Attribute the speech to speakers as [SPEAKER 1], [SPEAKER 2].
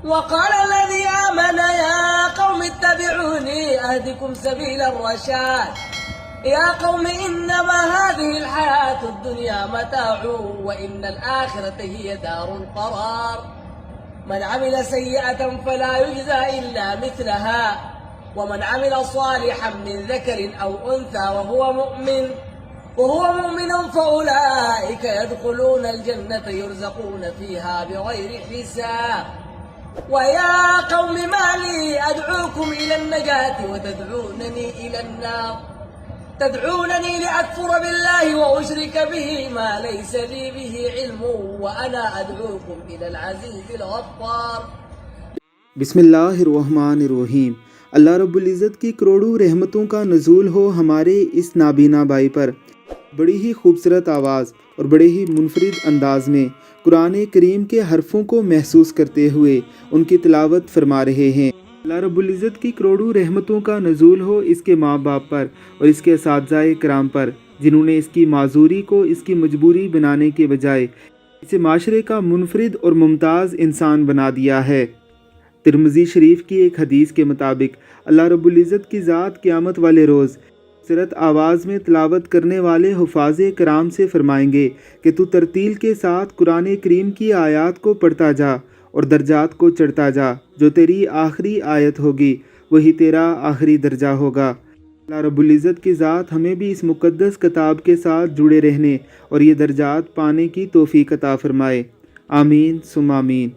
[SPEAKER 1] वक़ाल लज़ी आमना या कौम इत्तबिऊनी अहदिकुम सबील अर्रशाद या कौम इन्नमा हाज़िहिल हयातुद दुनिया मताउ व इन्नल आखिरता हिय दारुल क़रार मन अमिल सय्यअतन फला युज्ज़ा इल्ला मिथलहा व मन अमिल सालिहन मिन ज़करिन औ उन्सा वहुव मुमिन फउलाइक यदखुलूनल जन्नत युरज़क़ून फ़ीहा बिग़ैरि हिसाब वया कौम मा ली अदऊकुम इलन नजाति व तदऊननी इलन नार तदऊननी लिअकफुर बिल्लाहि व उश्रिक बिही मा लैस ली बिही इल्म व अना अदऊकुम इलल अज़ीज़िल गफ़्फ़ार।
[SPEAKER 2] बिस्मिल्लाहिर्रहमानिर्रहीम। अल्लाह रब्बुल इज़्ज़त की करोड़ों रहमतों का नज़ूल हो हमारे इस नाबीना भाई पर। बड़ी ही खूबसूरत आवाज़ और बड़े ही मुनफरिद अंदाज में कुरान करीम के हरफों को महसूस करते हुए उनकी तिलावत फरमा रहे हैं। अल्लाह रब्बुल इज़्ज़त की करोड़ों रहमतों का नज़ूल हो इसके माँ बाप पर और इसके असातिज़ाए किराम पर, जिन्होंने इसकी माजूरी को इसकी मजबूरी बनाने के बजाय इसे माशरे का मुनफरिद और मुमताज़ इंसान बना दिया है। तिरमिज़ी शरीफ की एक हदीस के मुताबिक अल्लाह रब्बुल इज़्ज़त की ज़ात क़यामत वाले रोज़ खूबसूरत आवाज़ में तिलावत करने वाले हुफ़ाज़े कराम से फरमाएंगे कि तू तरतील के साथ कुरान करीम की आयत को पढ़ता जा और दर्जात को चढ़ता जा। जो तेरी आखिरी आयत होगी वही तेरा आखिरी दर्जा होगा। अल्लाह रब्बुल इज़्ज़त की ज़ात हमें भी इस मुक़द्दस किताब के साथ जुड़े रहने और ये दर्जात पाने की तौफ़ीक़ अता फ़रमाए। आमीन सुम्मा आमीन।